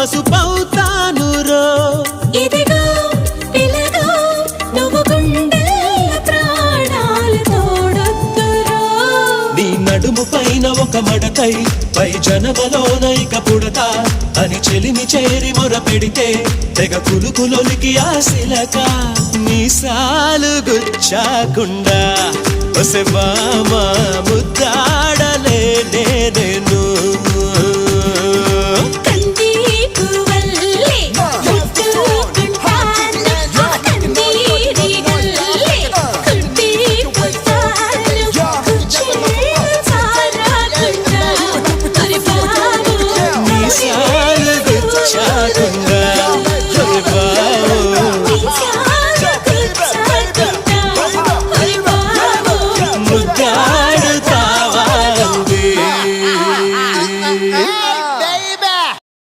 పసుపవుతాను రో. ఇదిగో పిలగా నువ్వు గుండెల ప్రాణాలు తోడొద్దురో. నీ నడుము పైన ఒక మడతై పై జనమలోన ఇక పుడతా అని చెలిమి చేరి మొర పెడితే తెగ కులుకులొలికి ఆశిలక మీసాలు గుచ్చాకుండా ఒసె మామ ముద్దాడలే నేను.